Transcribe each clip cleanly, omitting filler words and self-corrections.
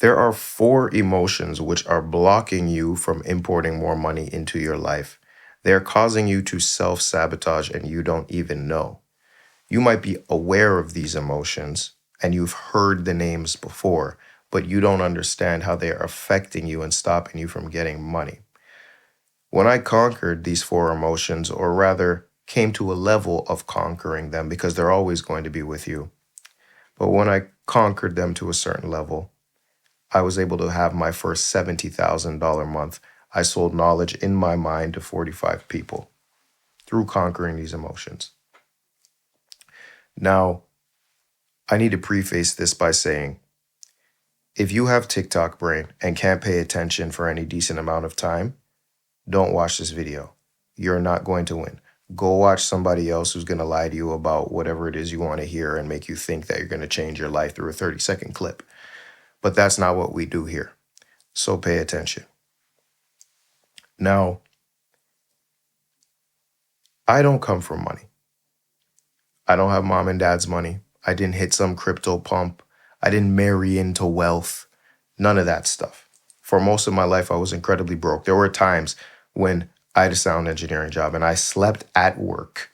There are four emotions which are blocking you from importing more money into your life. They're causing you to self sabotage and you don't even know. You might be aware of these emotions and you've heard the names before, but you don't understand how they are affecting you and stopping you from getting money. When I conquered these four emotions, or rather came to a level of conquering them, because they're always going to be with you, but when I conquered them to a certain level, I was able to have my first $70,000 month. I sold knowledge in my mind to 45 people through conquering these emotions. Now, I need to preface this by saying, if you have TikTok brain and can't pay attention for any decent amount of time, don't watch this video. You're not going to win. Go watch somebody else who's going to lie to you about whatever it is you want to hear and make you think that you're going to change your life through a 30-second clip. But that's not what we do here. So pay attention. Now, I don't come from money. I don't have mom and dad's money. I didn't hit some crypto pump. I didn't marry into wealth. None of that stuff. For most of my life, I was incredibly broke. There were times when I had a sound engineering job and I slept at work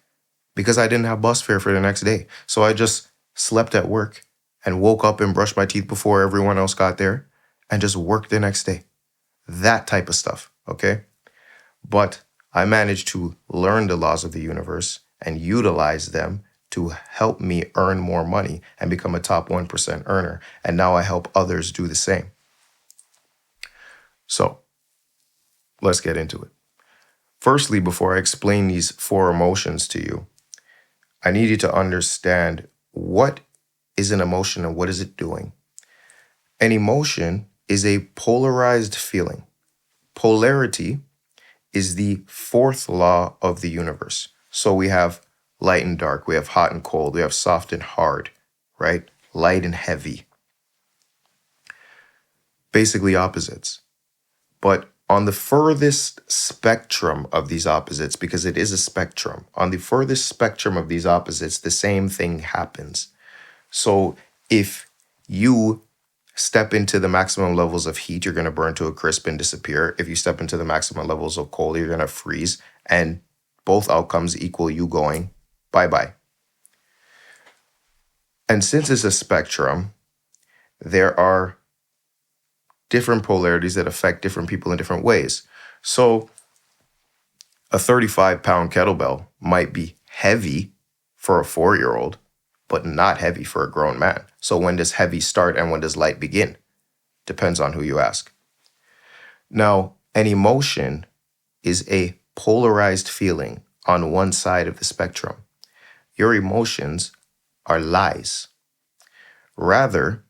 because I didn't have bus fare for the next day. So I just slept at work and woke up and brushed my teeth before everyone else got there and just worked the next day. That type of stuff, okay? But I managed to learn the laws of the universe and utilize them to help me earn more money and become a top 1% earner. And now I help others do the same. So let's get into it. Firstly, before I explain these four emotions to you, I need you to understand what is an emotion and what is it doing. An emotion is a polarized feeling. Polarity is the fourth law of the universe. So we have light and dark, we have hot and cold, we have soft and hard, right? Light and heavy. Basically opposites. But on the furthest spectrum of these opposites, because it is a spectrum, on the furthest spectrum of these opposites, the same thing happens. So if you step into the maximum levels of heat, you're going to burn to a crisp and disappear. If you step into the maximum levels of cold, you're going to freeze. And both outcomes equal you going bye-bye. And since it's a spectrum, there are different polarities that affect different people in different ways. So a 35-pound kettlebell might be heavy for a 4-year-old, but not heavy for a grown man. So when does heavy start and when does light begin? Depends on who you ask. Now, an emotion is a polarized feeling on one side of the spectrum. Your emotions are lies. Rather,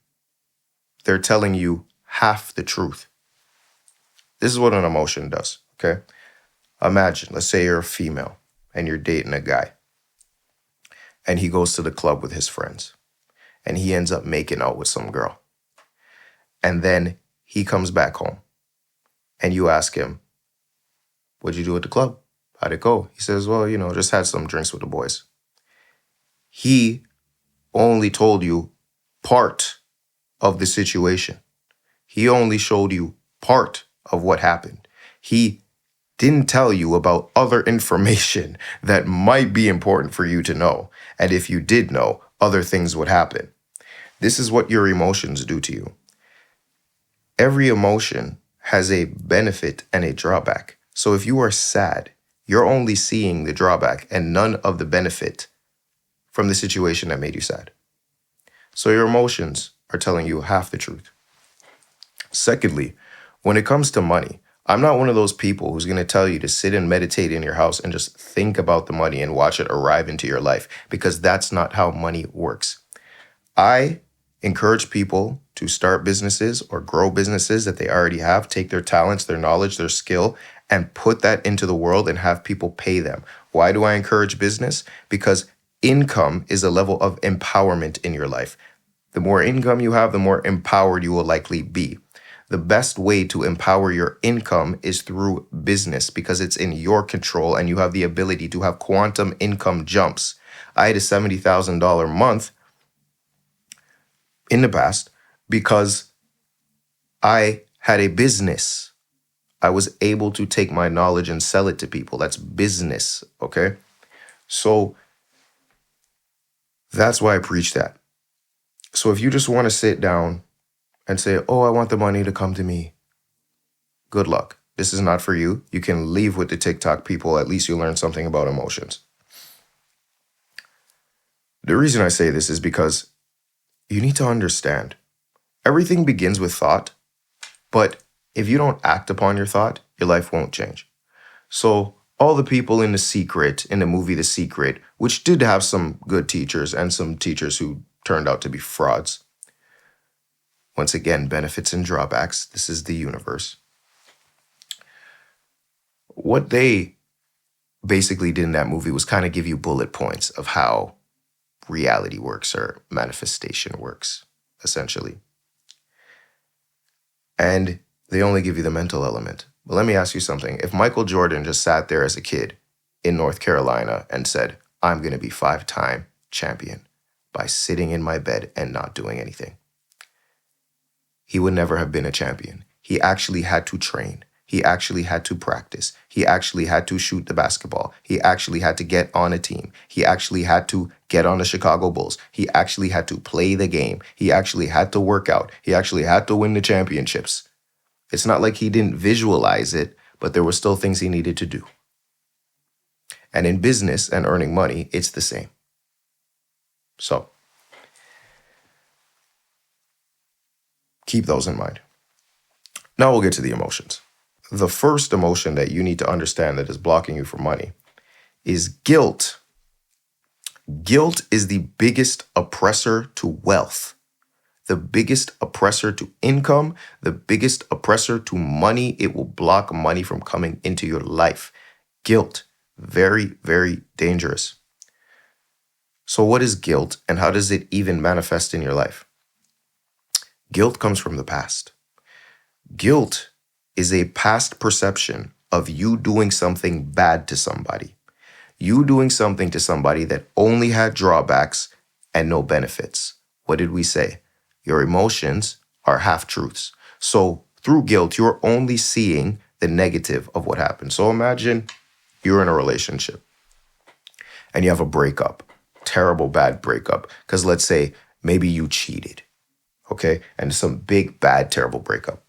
they're telling you half the truth. This is what an emotion does, okay? Imagine, let's say you're a female and you're dating a guy and he goes to the club with his friends and he ends up making out with some girl. And then he comes back home and you ask him, what'd you do at the club? How'd it go? He says, well, just had some drinks with the boys. He only told you part of the situation. He only showed you part of what happened. He didn't tell you about other information that might be important for you to know. And if you did know, other things would happen. This is what your emotions do to you. Every emotion has a benefit and a drawback. So if you are sad, you're only seeing the drawback and none of the benefit from the situation that made you sad. So your emotions are telling you half the truth. Secondly, when it comes to money, I'm not one of those people who's going to tell you to sit and meditate in your house and just think about the money and watch it arrive into your life, because that's not how money works. I encourage people to start businesses or grow businesses that they already have, take their talents, their knowledge, their skill, and put that into the world and have people pay them. Why do I encourage business? Because income is a level of empowerment in your life. The more income you have, the more empowered you will likely be. The best way to empower your income is through business, because it's in your control and you have the ability to have quantum income jumps. I had a $70,000 month in the past because I had a business. I was able to take my knowledge and sell it to people. That's business, okay? So that's why I preach that. So if you just want to sit down and say, oh, I want the money to come to me, good luck. This is not for you. You can leave with the TikTok people. At least you learn something about emotions. The reason I say this is because you need to understand everything begins with thought, but if you don't act upon your thought, your life won't change. So all the people in the movie The Secret, which did have some good teachers and some teachers who turned out to be frauds. Once again, benefits and drawbacks. This is the universe. What they basically did in that movie was kind of give you bullet points of how reality works or manifestation works, essentially. And they only give you the mental element. But let me ask you something. If Michael Jordan just sat there as a kid in North Carolina and said, I'm going to be 5-time champion by sitting in my bed and not doing anything, he would never have been a champion. He actually had to train. He actually had to practice. He actually had to shoot the basketball. He actually had to get on a team. He actually had to get on the Chicago Bulls. He actually had to play the game. He actually had to work out. He actually had to win the championships. It's not like he didn't visualize it, but there were still things he needed to do. And in business and earning money, it's the same. So keep those in mind. Now we'll get to the emotions. The first emotion that you need to understand that is blocking you from money is guilt. Guilt is the biggest oppressor to wealth, the biggest oppressor to income, the biggest oppressor to money. It will block money from coming into your life. Guilt, very, very dangerous. So what is guilt and how does it even manifest in your life? Guilt comes from the past. Guilt is a past perception of you doing something bad to somebody. You doing something to somebody that only had drawbacks and no benefits. What did we say? Your emotions are half-truths. So through guilt, you're only seeing the negative of what happened. So imagine you're in a relationship and you have a breakup, terrible, bad breakup. Because let's say maybe you cheated, okay? And some big, bad, terrible breakup.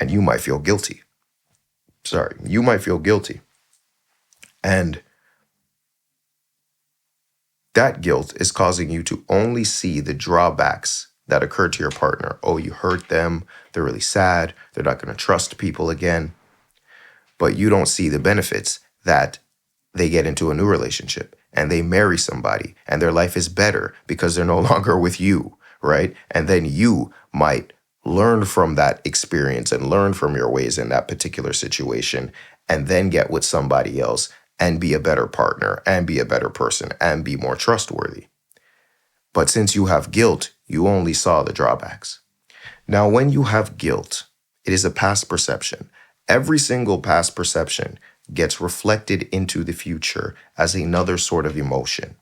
And you might feel guilty. You might feel guilty. And that guilt is causing you to only see the drawbacks that occur to your partner. Oh, you hurt them. They're really sad. They're not going to trust people again. But you don't see the benefits that they get into a new relationship and they marry somebody and their life is better because they're no longer with you, right? And then you might learn from that experience and learn from your ways in that particular situation and then get with somebody else and be a better partner and be a better person and be more trustworthy. But since you have guilt, you only saw the drawbacks. Now, when you have guilt, it is a past perception. Every single past perception gets reflected into the future as another sort of emotion.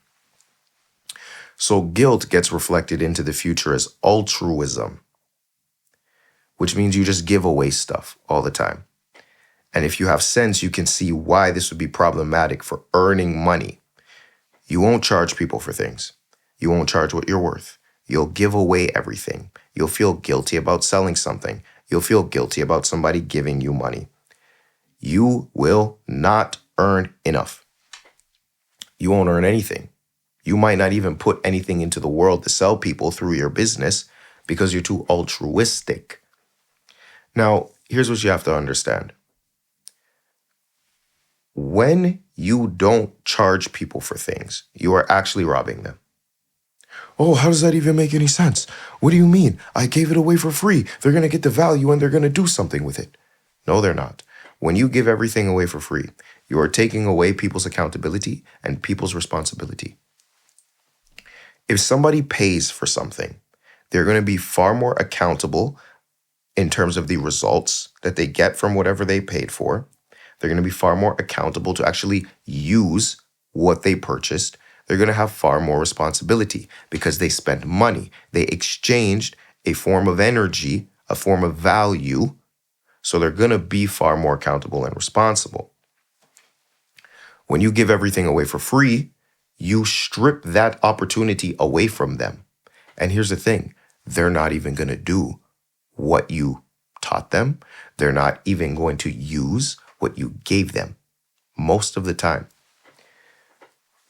So guilt gets reflected into the future as altruism, which means you just give away stuff all the time. And if you have sense, you can see why this would be problematic for earning money. You won't charge people for things. You won't charge what you're worth. You'll give away everything. You'll feel guilty about selling something. You'll feel guilty about somebody giving you money. You will not earn enough. You won't earn anything. You might not even put anything into the world to sell people through your business because you're too altruistic. Now, here's what you have to understand. When you don't charge people for things, you are actually robbing them. Oh, how does that even make any sense? What do you mean? I gave it away for free. They're going to get the value and they're going to do something with it. No, they're not. When you give everything away for free, you are taking away people's accountability and people's responsibility. If somebody pays for something, they're going to be far more accountable in terms of the results that they get from whatever they paid for. They're going to be far more accountable to actually use what they purchased. They're going to have far more responsibility because they spent money. They exchanged a form of energy a form of value. So they're going to be far more accountable and responsible. When you give everything away for free, you strip that opportunity away from them. And here's the thing, they're not even going to do what you taught them. They're not even going to use what you gave them most of the time.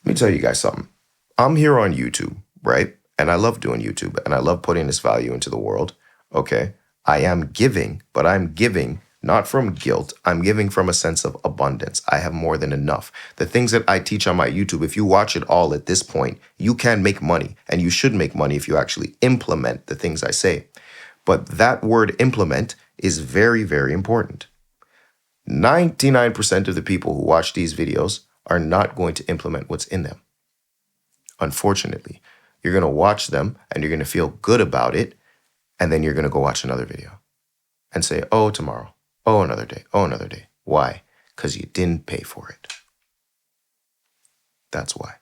Let me tell you guys something. I'm here on YouTube, right? And I love doing YouTube and I love putting this value into the world. Okay. I am giving, but I'm giving not from guilt. I'm giving from a sense of abundance. I have more than enough. The things that I teach on my YouTube, if you watch it all at this point, you can make money, and you should make money if you actually implement the things I say. But that word implement is very, very important. 99% of the people who watch these videos are not going to implement what's in them. Unfortunately, you're going to watch them and you're going to feel good about it. And then you're going to go watch another video and say, oh, tomorrow. Oh, another day. Oh, another day. Why? Because you didn't pay for it. That's why.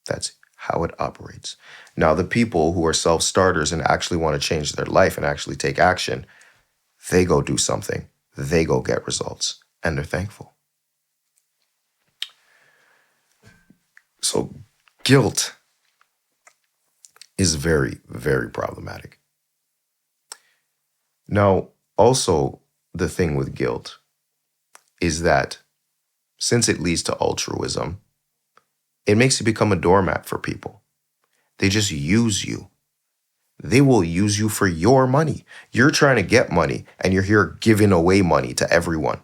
That's how it operates. Now, the people who are self-starters and actually want to change their life and actually take action, they go do something. They go get results, and they're thankful. So guilt is very, very problematic. Now, also, the thing with guilt is that since it leads to altruism, it makes you become a doormat for people. They just use you. They will use you for your money. You're trying to get money and you're here giving away money to everyone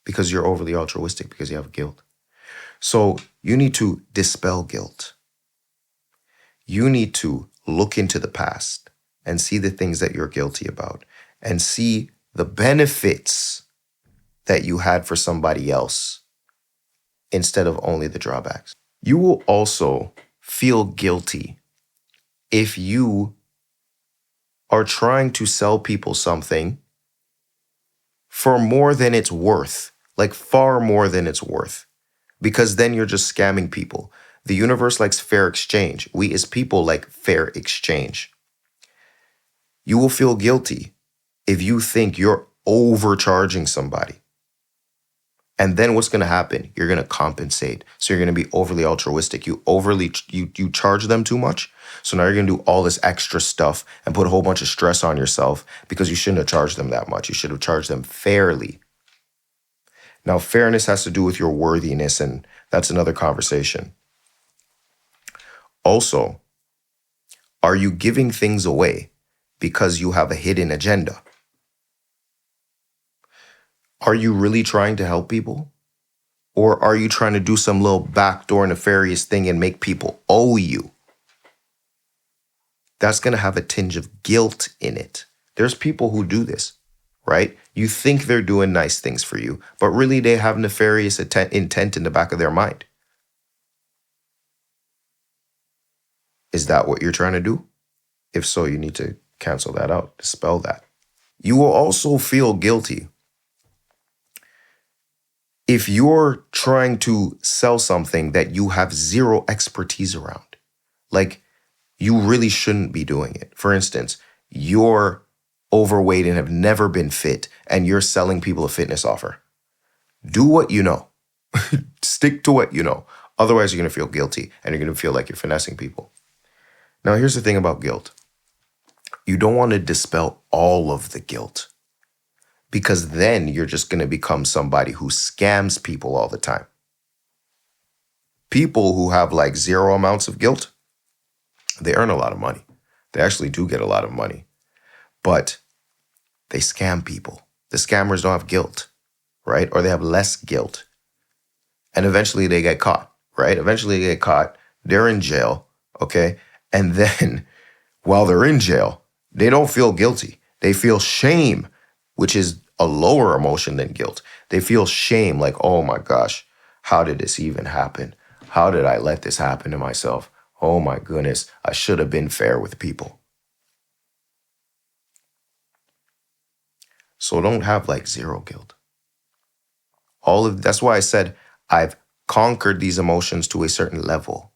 because you're overly altruistic, because you have guilt. So you need to dispel guilt. You need to look into the past and see the things that you're guilty about and see the benefits that you had for somebody else instead of only the drawbacks. You will also feel guilty if you are trying to sell people something for more than it's worth, like far more than it's worth, because then you're just scamming people. The universe likes fair exchange. We as people like fair exchange. You will feel guilty if you think you're overcharging somebody. And then what's going to happen? You're going to compensate. So you're going to be overly altruistic. You charge them too much. So now you're going to do all this extra stuff and put a whole bunch of stress on yourself because you shouldn't have charged them that much. You should have charged them fairly. Now, fairness has to do with your worthiness, and that's another conversation. Also, are you giving things away because you have a hidden agenda? Are you really trying to help people? Or are you trying to do some little backdoor nefarious thing and make people owe you? That's going to have a tinge of guilt in it. There's people who do this, right? You think they're doing nice things for you, but really they have nefarious intent in the back of their mind. Is that what you're trying to do? If so, you need to cancel that out, dispel that. You will also feel guilty if you're trying to sell something that you have zero expertise around. Like, you really shouldn't be doing it. For instance, you're overweight and have never been fit, and you're selling people a fitness offer. Do what you know. Stick to what you know. Otherwise, you're going to feel guilty, and you're going to feel like you're finessing people. Now, here's the thing about guilt. You don't want to dispel all of the guilt, because then you're just going to become somebody who scams people all the time. People who have like zero amounts of guilt, they earn a lot of money. They actually do get a lot of money, but they scam people. The scammers don't have guilt, right? Or they have less guilt. And eventually they get caught, right? Eventually they get caught. They're in jail, okay? And then while they're in jail, they don't feel guilty. They feel shame, which is a lower emotion than guilt. They feel shame, like, oh my gosh, how did this even happen? How did I let this happen to myself? Oh my goodness, I should have been fair with people. So don't have like zero guilt. That's why I said I've conquered these emotions to a certain level,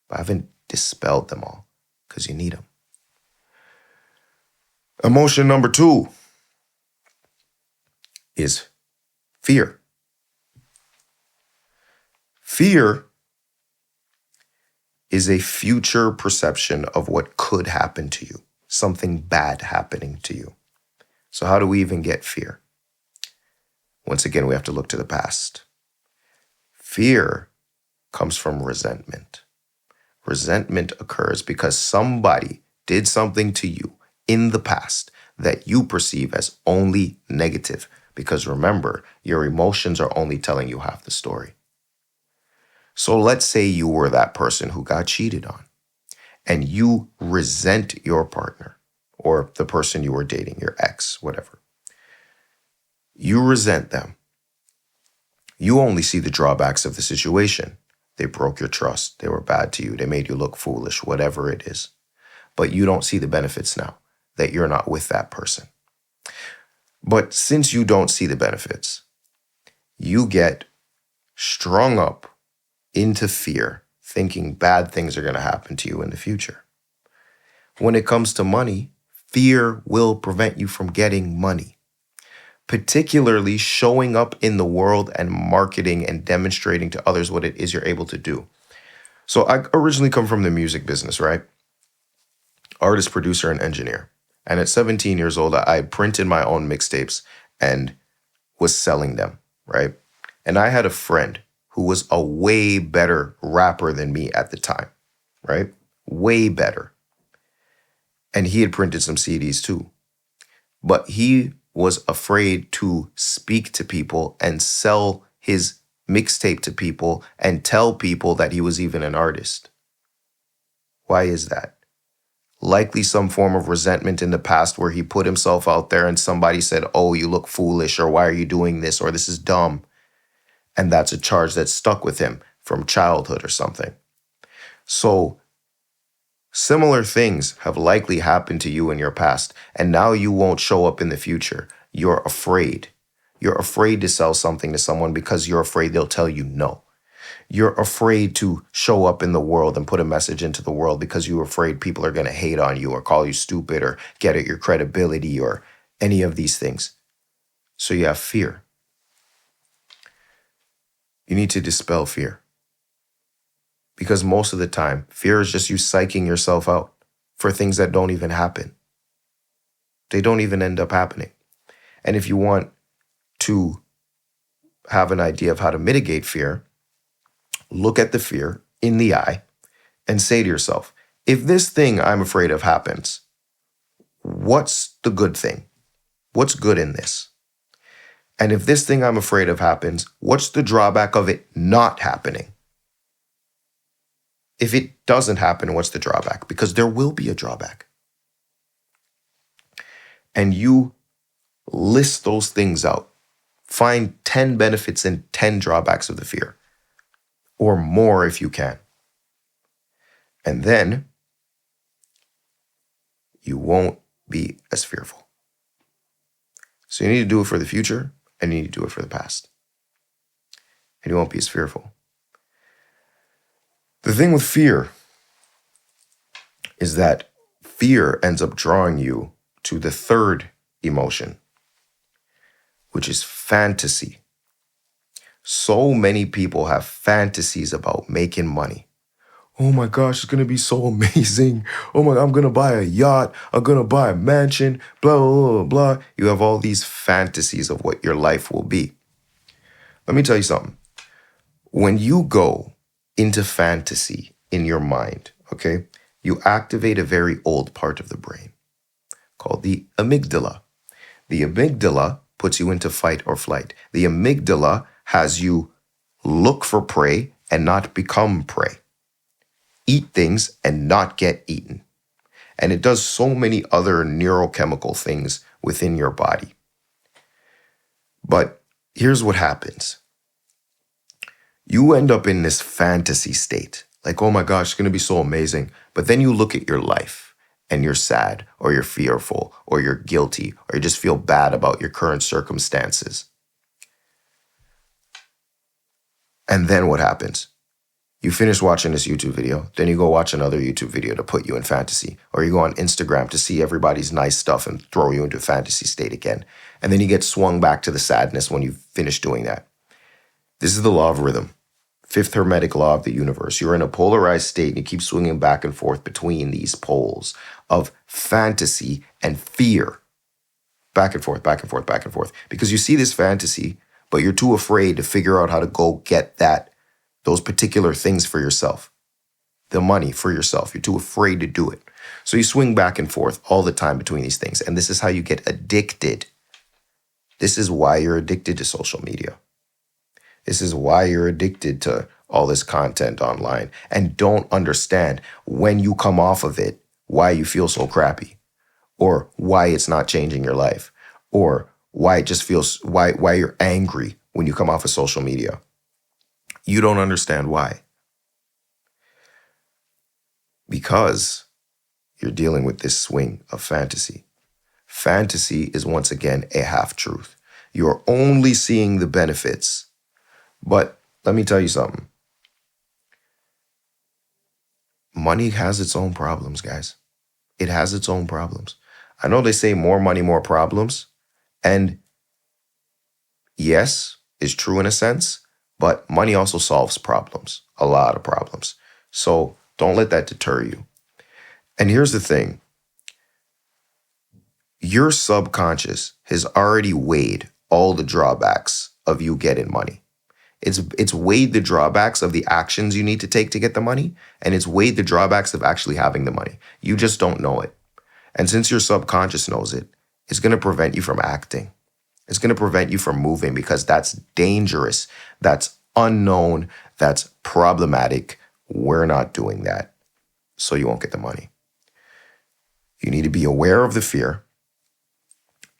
but I haven't dispelled them all, because you need them. Emotion number 2 is fear. Fear is a future perception of what could happen to you, something bad happening to you. So how do we even get fear? Once again, we have to look to the past. Fear comes from resentment. Resentment occurs because somebody did something to you in the past that you perceive as only negative. Because remember, your emotions are only telling you half the story. So let's say you were that person who got cheated on and you resent your partner or the person you were dating, your ex, whatever. You resent them. You only see the drawbacks of the situation. They broke your trust. They were bad to you. They made you look foolish, whatever it is. But you don't see the benefits now that you're not with that person. But since you don't see the benefits, you get strung up into fear, thinking bad things are going to happen to you in the future. When it comes to money, fear will prevent you from getting money, particularly showing up in the world and marketing and demonstrating to others what it is you're able to do. So I originally come from the music business, right? Artist, producer, and engineer. And at 17 years old, I printed my own mixtapes and was selling them, right? And I had a friend who was a way better rapper than me at the time, right? Way better. And he had printed some CDs too. But he was afraid to speak to people and sell his mixtape to people and tell people that he was even an artist. Why is that? Likely some form of resentment in the past where he put himself out there and somebody said, oh, you look foolish, or why are you doing this, or this is dumb. And that's a charge that stuck with him from childhood or something. So similar things have likely happened to you in your past, and now you won't show up in the future. You're afraid. You're afraid to sell something to someone because you're afraid they'll tell you no. You're afraid to show up in the world and put a message into the world because you're afraid people are going to hate on you or call you stupid or get at your credibility or any of these things. So you have fear. You need to dispel fear. Because most of the time, fear is just you psyching yourself out for things that don't even happen. They don't even end up happening. And if you want to have an idea of how to mitigate fear, look at the fear in the eye and say to yourself, if this thing I'm afraid of happens, what's the good thing? What's good in this? And if this thing I'm afraid of happens, what's the drawback of it not happening? If it doesn't happen, what's the drawback? Because there will be a drawback. And you list those things out. Find 10 benefits and 10 drawbacks of the fear, or more if you can. And then you won't be as fearful. So you need to do it for the future, and you need to do it for the past. And you won't be as fearful. The thing with fear is that fear ends up drawing you to the third emotion, which is fantasy. So many people have fantasies about making money. Oh my gosh, it's going to be so amazing. Oh my, I'm going to buy a yacht. I'm going to buy a mansion, blah, blah, blah, blah. You have all these fantasies of what your life will be. Let me tell you something. When you go into fantasy in your mind, okay, you activate a very old part of the brain called the amygdala. The amygdala puts you into fight or flight. The amygdala has you look for prey and not become prey. Eat things and not get eaten. And it does so many other neurochemical things within your body. But here's what happens. You end up in this fantasy state. Like, oh my gosh, it's going to be so amazing. But then you look at your life and you're sad or you're fearful or you're guilty or you just feel bad about your current circumstances. And then what happens? You finish watching this YouTube video, then you go watch another YouTube video to put you in fantasy. Or you go on Instagram to see everybody's nice stuff and throw you into a fantasy state again. And then you get swung back to the sadness when you finish doing that. This is the law of rhythm. Fifth hermetic law of the universe. You're in a polarized state and you keep swinging back and forth between these poles of fantasy and fear. Back and forth, back and forth, back and forth. Because you see this fantasy, but you're too afraid to figure out how to go get those particular things for yourself. The money for yourself. You're too afraid to do it. So you swing back and forth all the time between these things. And this is how you get addicted. This is why you're addicted to social media. This is why you're addicted to all this content online and don't understand when you come off of it, why you feel so crappy or why it's not changing your life or why it just feels, why you're angry when you come off of social media. You don't understand why. Because you're dealing with this swing of fantasy. Fantasy is once again a half-truth. You're only seeing the benefits. But let me tell you something. Money has its own problems, guys. It has its own problems. I know they say more money, more problems. And yes, it's true in a sense, but money also solves problems, a lot of problems. So don't let that deter you. And here's the thing. Your subconscious has already weighed all the drawbacks of you getting money. It's weighed the drawbacks of the actions you need to take to get the money, and it's weighed the drawbacks of actually having the money. You just don't know it. And since your subconscious knows it, it's going to prevent you from acting. It's going to prevent you from moving because that's dangerous. That's unknown. That's problematic. We're not doing that. So you won't get the money. You need to be aware of the fear.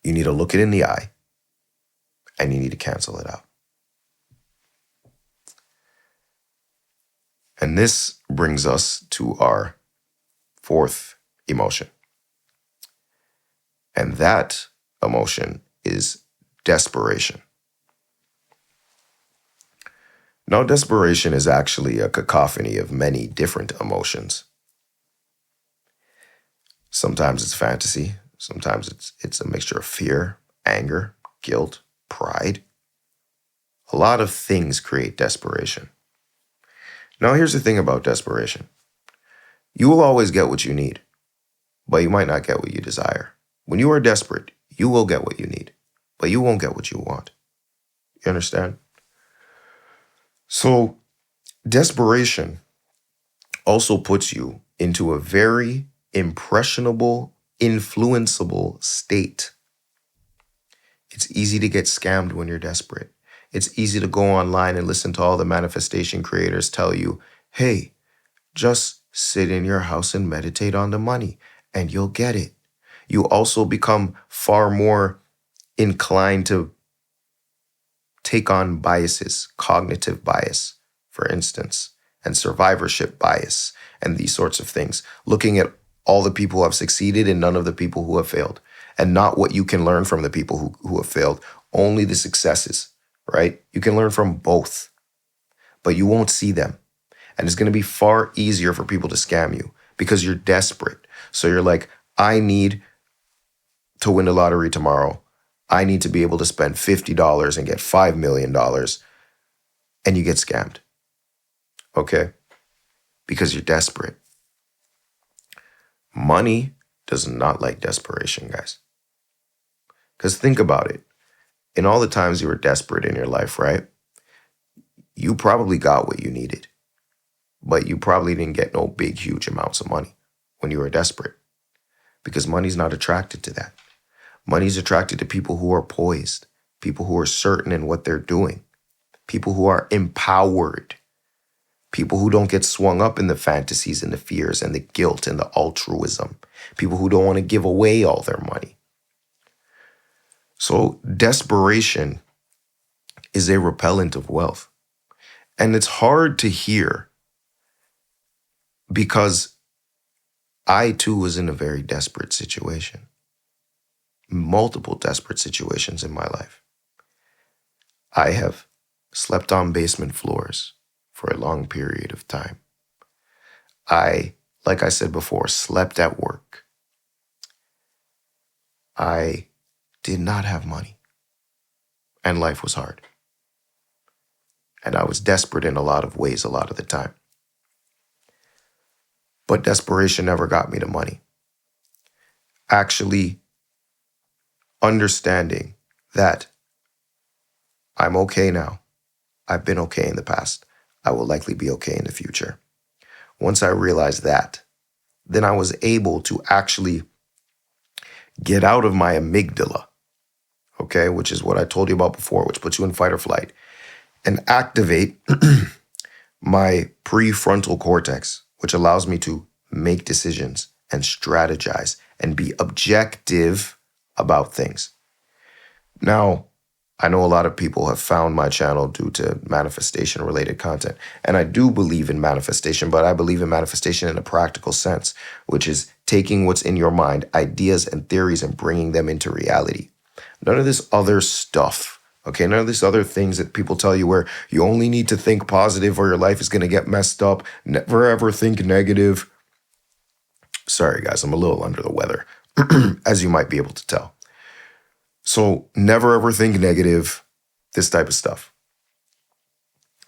You need to look it in the eye. And you need to cancel it out. And this brings us to our fourth emotion. And that emotion is desperation. Now, desperation is actually a cacophony of many different emotions. Sometimes it's fantasy. Sometimes it's a mixture of fear, anger, guilt, pride. A lot of things create desperation. Now, here's the thing about desperation. You will always get what you need, but you might not get what you desire. When you are desperate, you will get what you need, but you won't get what you want. You understand? So, desperation also puts you into a very impressionable, influenceable state. It's easy to get scammed when you're desperate. It's easy to go online and listen to all the manifestation creators tell you, hey, just sit in your house and meditate on the money and you'll get it. You also become far more inclined to take on biases, cognitive bias, for instance, and survivorship bias, and these sorts of things. Looking at all the people who have succeeded and none of the people who have failed, and not what you can learn from the people who have failed, only the successes, right? You can learn from both, but you won't see them. And it's going to be far easier for people to scam you because you're desperate. So you're like, I need to win the lottery tomorrow. I need to be able to spend $50 and get $5 million. And you get scammed. Okay? Because you're desperate. Money does not like desperation, guys. Because think about it. In all the times you were desperate in your life, right? You probably got what you needed. But you probably didn't get no big, huge amounts of money when you were desperate. Because money's not attracted to that. Money's attracted to people who are poised, people who are certain in what they're doing, people who are empowered, people who don't get swung up in the fantasies and the fears and the guilt and the altruism, people who don't want to give away all their money. So desperation is a repellent of wealth. And it's hard to hear because I too was in a very desperate situation. Multiple desperate situations in my life. I have slept on basement floors for a long period of time. I, like I said before, slept at work. I did not have money, and life was hard. And I was desperate in a lot of ways a lot of the time. But desperation never got me to money. Actually understanding that I'm okay now. I've been okay in the past. I will likely be okay in the future. Once I realized that, then I was able to actually get out of my amygdala, okay, which is what I told you about before, which puts you in fight or flight, and activate my prefrontal cortex, which allows me to make decisions and strategize and be objective about things. Now, I know a lot of people have found my channel due to manifestation related content. And I do believe in manifestation, but I believe in manifestation in a practical sense, which is taking what's in your mind, ideas and theories, and bringing them into reality. None of this other stuff, okay? None of these other things that people tell you where you only need to think positive or your life is going to get messed up. Never ever think negative. Sorry, guys, I'm a little under the weather, as you might be able to tell. So never ever think negative, this type of stuff.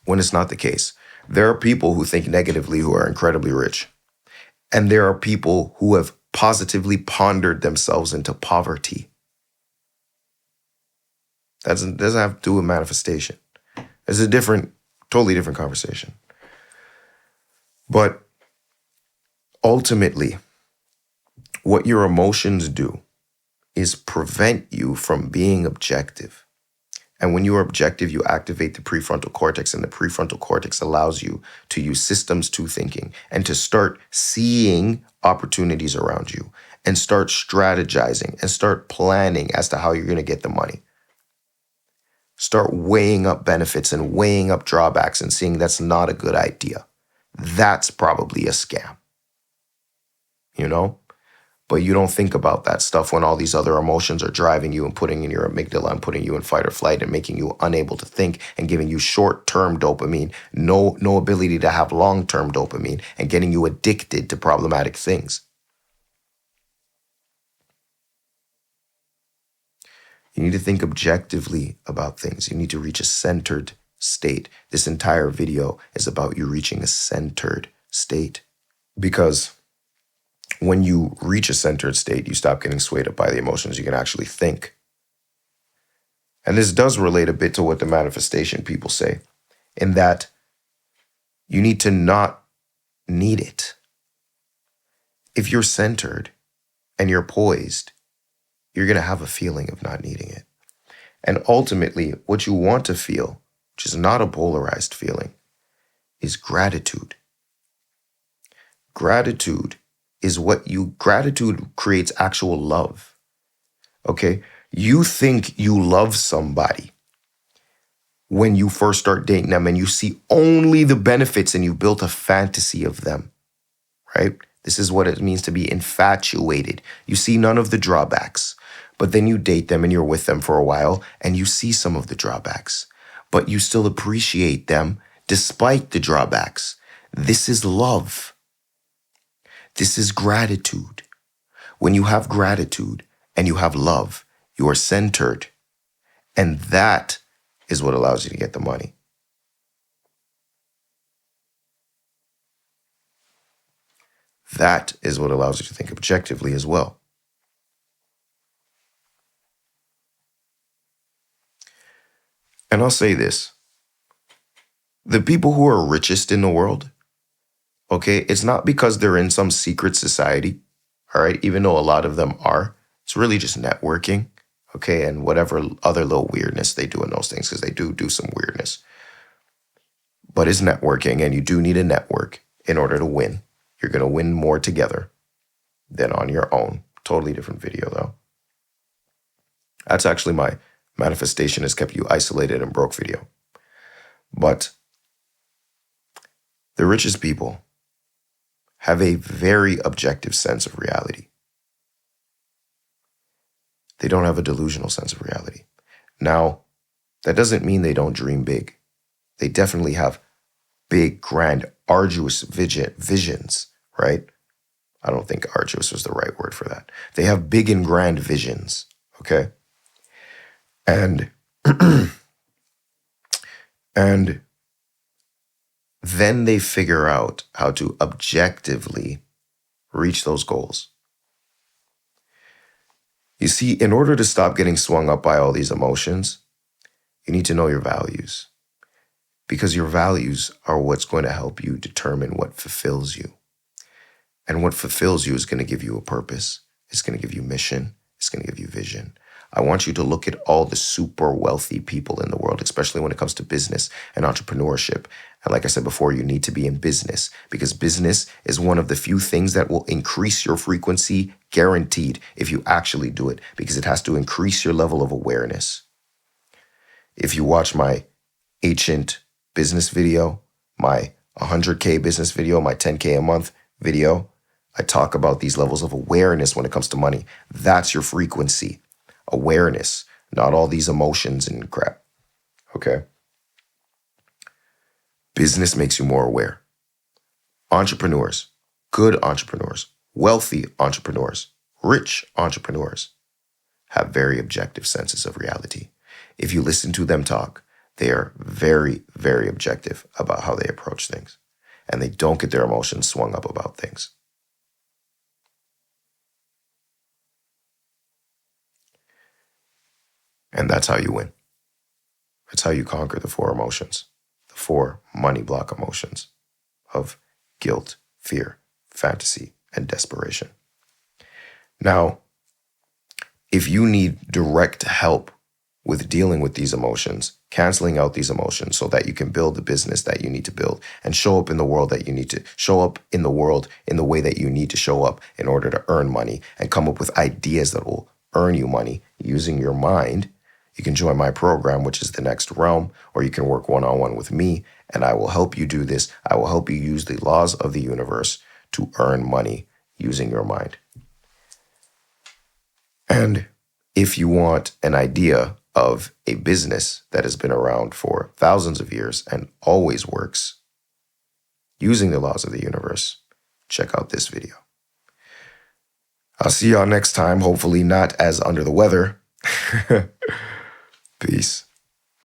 When it's not the case. There are people who think negatively who are incredibly rich. And there are people who have positively pondered themselves into poverty. That doesn't have to do with manifestation. It's a totally different conversation. But ultimately, what your emotions do is prevent you from being objective. And when you are objective, you activate the prefrontal cortex, and the prefrontal cortex allows you to use systems to thinking and to start seeing opportunities around you and start strategizing and start planning as to how you're going to get the money. Start weighing up benefits and weighing up drawbacks and seeing that's not a good idea. That's probably a scam, you know? But you don't think about that stuff when all these other emotions are driving you and putting in your amygdala and putting you in fight or flight and making you unable to think and giving you short-term dopamine, no ability to have long-term dopamine, and getting you addicted to problematic things. You need to think objectively about things. You need to reach a centered state. This entire video is about you reaching a centered state, because when you reach a centered state, you stop getting swayed up by the emotions. You can actually think. And this does relate a bit to what the manifestation people say, in that you need to not need it. If you're centered and you're poised, you're going to have a feeling of not needing it. And ultimately, what you want to feel, which is not a polarized feeling, is gratitude. Gratitude creates actual love. Okay? You think you love somebody when you first start dating them and you see only the benefits and you built a fantasy of them, right? This is what it means to be infatuated. You see none of the drawbacks, but then you date them and you're with them for a while and you see some of the drawbacks, but you still appreciate them despite the drawbacks. This is love. This is gratitude. When you have gratitude and you have love, you are centered. And that is what allows you to get the money. That is what allows you to think objectively as well. And I'll say this. The people who are richest in the world, okay, it's not because they're in some secret society, all right, even though a lot of them are. It's really just networking, okay, and whatever other little weirdness they do in those things, because they do some weirdness. But it's networking, and you do need a network in order to win. You're going to win more together than on your own. Totally different video, though. That's actually my manifestation has kept you isolated and broke video. But the richest people have a very objective sense of reality. They don't have a delusional sense of reality. Now, that doesn't mean they don't dream big. They definitely have big, grand, arduous visions, right? I don't think arduous was the right word for that. They have big and grand visions, okay? And and then they figure out how to objectively reach those goals. You see, in order to stop getting swung up by all these emotions, you need to know your values, because your values are what's going to help you determine what fulfills you. And what fulfills you is going to give you a purpose. It's going to give you mission. It's going to give you vision. I want you to look at all the super wealthy people in the world, especially when it comes to business and entrepreneurship. And like I said before, you need to be in business, because business is one of the few things that will increase your frequency, guaranteed, if you actually do it, because it has to increase your level of awareness. If you watch my ancient business video, my 100K business video, my 10K a month video, I talk about these levels of awareness when it comes to money. That's your frequency. Awareness, not all these emotions and crap. Okay? Business makes you more aware. Entrepreneurs, good entrepreneurs, wealthy entrepreneurs, rich entrepreneurs have very objective senses of reality. If you listen to them talk, they are very, very objective about how they approach things, and they don't get their emotions swung up about things. And that's how you win. That's how you conquer the 4 emotions, the 4 money block emotions of guilt, fear, fantasy, and desperation. Now, if you need direct help with dealing with these emotions, canceling out these emotions so that you can build the business that you need to build and show up in the world that you need to show up in the world in the way that you need to show up in order to earn money and come up with ideas that will earn you money using your mind, you can join my program, which is The Next Realm, or you can work one-on-one with me, and I will help you do this. I will help you use the laws of the universe to earn money using your mind. And if you want an idea of a business that has been around for thousands of years and always works using the laws of the universe, check out this video. I'll see y'all next time, hopefully not as under the weather. Peace.